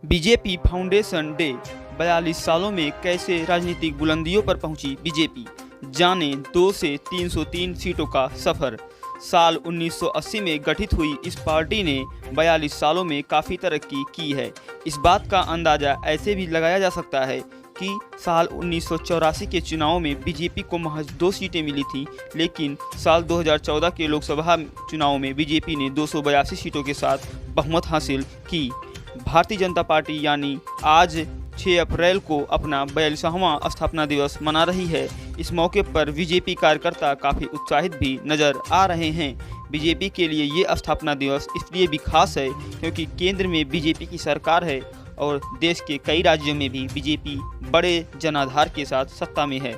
BJP foundation day 42 सालों में कैसे राजनीतिक बुलंदियों पर पहुंची बीजेपी, जाने 2 से 303 सीटों का सफर। साल 1980 में गठित हुई इस पार्टी ने 42 सालों में काफ़ी तरक्की की है। इस बात का अंदाज़ा ऐसे भी लगाया जा सकता है कि साल 1984 के चुनाव में बीजेपी को महज 2 सीटें मिली थीं, लेकिन साल 2014 के लोकसभा चुनाव में बीजेपी ने 282 सीटों के साथ बहुमत हासिल की। भारतीय जनता पार्टी यानी आज 6 अप्रैल को अपना 42वां स्थापना दिवस मना रही है। इस मौके पर बीजेपी कार्यकर्ता काफ़ी उत्साहित भी नजर आ रहे हैं। बीजेपी के लिए ये स्थापना दिवस इसलिए भी खास है क्योंकि केंद्र में बीजेपी की सरकार है और देश के कई राज्यों में भी बीजेपी बड़े जनाधार के साथ सत्ता में है।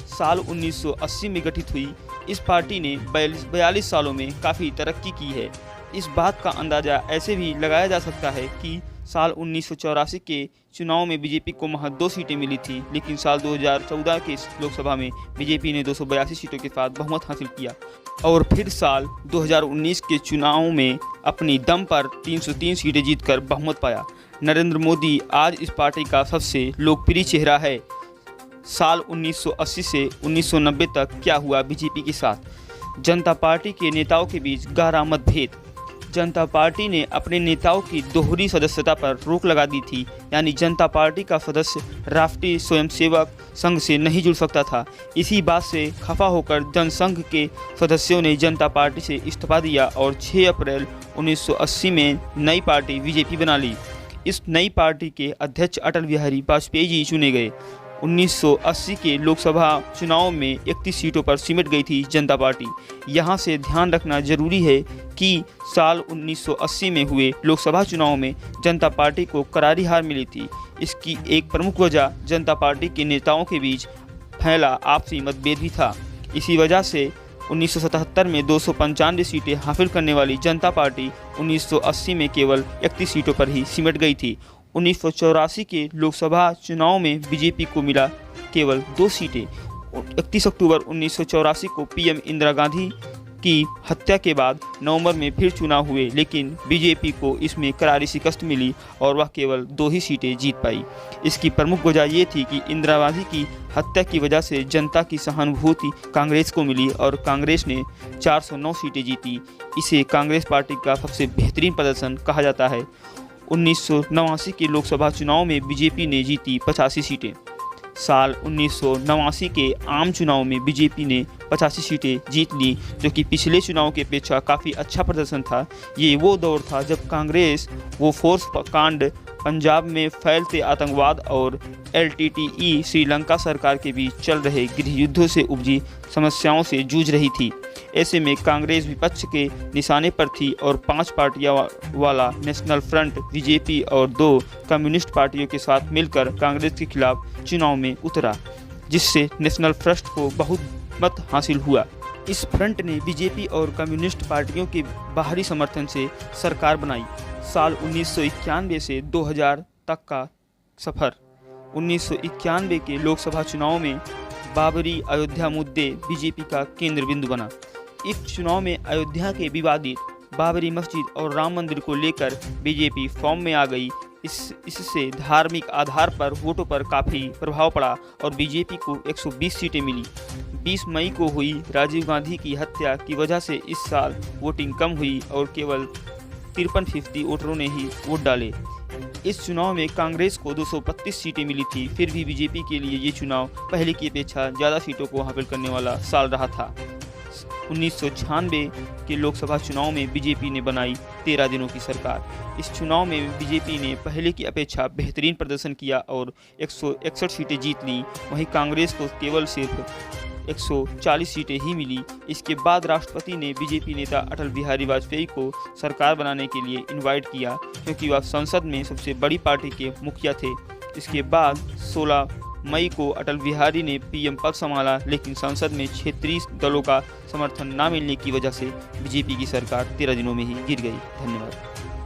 साल 1980 में गठित हुई इस पार्टी ने 42 सालों में काफ़ी तरक्की की है। इस बात का अंदाज़ा ऐसे भी लगाया जा सकता है कि साल 1984 के चुनाव में बीजेपी को महज 2 सीटें मिली थी, लेकिन साल 2014 के लोकसभा में बीजेपी ने 282 सीटों के साथ बहुमत हासिल किया और फिर साल 2019 के चुनाव में अपनी दम पर 303 सीटें जीतकर बहुमत पाया। नरेंद्र मोदी आज इस पार्टी का सबसे लोकप्रिय चेहरा है। साल 1980 से 1990 तक क्या हुआ बीजेपी के साथ? जनता पार्टी के नेताओं के बीच गहरा मतभेद। जनता पार्टी ने अपने नेताओं की दोहरी सदस्यता पर रोक लगा दी थी, यानी जनता पार्टी का सदस्य राष्ट्रीय स्वयंसेवक संघ से नहीं जुड़ सकता था। इसी बात से खफा होकर जनसंघ के सदस्यों ने जनता पार्टी से इस्तीफा दिया और 6 अप्रैल 1980 में नई पार्टी बीजेपी बना ली। इस नई पार्टी के अध्यक्ष अटल बिहारी वाजपेयी जी चुने गए। 1980 के लोकसभा चुनाव में 31 सीटों पर सिमट गई थी जनता पार्टी। यहाँ से ध्यान रखना जरूरी है कि साल 1980 में हुए लोकसभा चुनाव में जनता पार्टी को करारी हार मिली थी। इसकी एक प्रमुख वजह जनता पार्टी के नेताओं के बीच फैला आपसी मतभेद भी था। इसी वजह से 1977 में 295 सीटें हासिल करने वाली जनता पार्टी 1980 में केवल 31 सीटों पर ही सिमट गई थी। 1984 के लोकसभा चुनाव में बीजेपी को मिला केवल 2 सीटें। 31 अक्टूबर 1984 को पीएम इंदिरा गांधी की हत्या के बाद नवंबर में फिर चुनाव हुए, लेकिन बीजेपी को इसमें करारी शिकस्त मिली और वह केवल 2 ही सीटें जीत पाई। इसकी प्रमुख वजह ये थी कि इंदिरा गांधी की हत्या की वजह से जनता की सहानुभूति कांग्रेस को मिली और कांग्रेस ने 409 सीटें जीती। इसे कांग्रेस पार्टी का सबसे बेहतरीन प्रदर्शन कहा जाता है। 1989 के लोकसभा चुनाव में बीजेपी ने जीती 85 सीटें। साल 1989 के आम चुनाव में बीजेपी ने 85 सीटें जीत ली, जो कि पिछले चुनाव की अपेक्षा काफ़ी अच्छा प्रदर्शन था। ये वो दौर था जब कांग्रेस वो फोर्स कांड, पंजाब में फैलते आतंकवाद और LTTE श्रीलंका सरकार के बीच चल रहे गृह युद्धों से उपजी समस्याओं से जूझ रही थी। ऐसे में कांग्रेस विपक्ष के निशाने पर थी और 5 पार्टियां वाला नेशनल फ्रंट बीजेपी और 2 कम्युनिस्ट पार्टियों के साथ मिलकर कांग्रेस के खिलाफ चुनाव में उतरा, जिससे नेशनल फ्रंट को बहुत मत हासिल हुआ। इस फ्रंट ने बीजेपी और कम्युनिस्ट पार्टियों के बाहरी समर्थन से सरकार बनाई। साल 1991 से 2000 तक का सफ़र। 1991 के लोकसभा चुनाव में बाबरी अयोध्या मुद्दे बीजेपी का केंद्र बिंदु बना। इस चुनाव में अयोध्या के विवादित बाबरी मस्जिद और राम मंदिर को लेकर बीजेपी फॉर्म में आ गई। इससे धार्मिक आधार पर वोटों पर काफ़ी प्रभाव पड़ा और बीजेपी को 120 सीटें मिली। 20 मई को हुई राजीव गांधी की हत्या की वजह से इस साल वोटिंग कम हुई और केवल 53% वोटरों ने ही वोट डाले। इस चुनाव में कांग्रेस को 232 सीटें मिली थी। फिर भी बीजेपी के लिए ये चुनाव पहले की अपेक्षा ज़्यादा सीटों को हासिल करने वाला साल रहा था। 1996 के लोकसभा चुनाव में बीजेपी ने बनाई 13 दिनों की सरकार। इस चुनाव में बीजेपी ने पहले की अपेक्षा बेहतरीन प्रदर्शन किया और 161 सीटें जीत लीं। वहीं कांग्रेस को केवल सिर्फ 140 सीटें ही मिली। इसके बाद राष्ट्रपति ने बीजेपी नेता अटल बिहारी वाजपेयी को सरकार बनाने के लिए इनवाइट किया, क्योंकि वह संसद में सबसे बड़ी पार्टी के मुखिया थे। इसके बाद 16 मई को अटल बिहारी ने पीएम पद संभाला, लेकिन संसद में क्षेत्रीय दलों का समर्थन न मिलने की वजह से बीजेपी की सरकार 13 दिनों में ही गिर गई। धन्यवाद।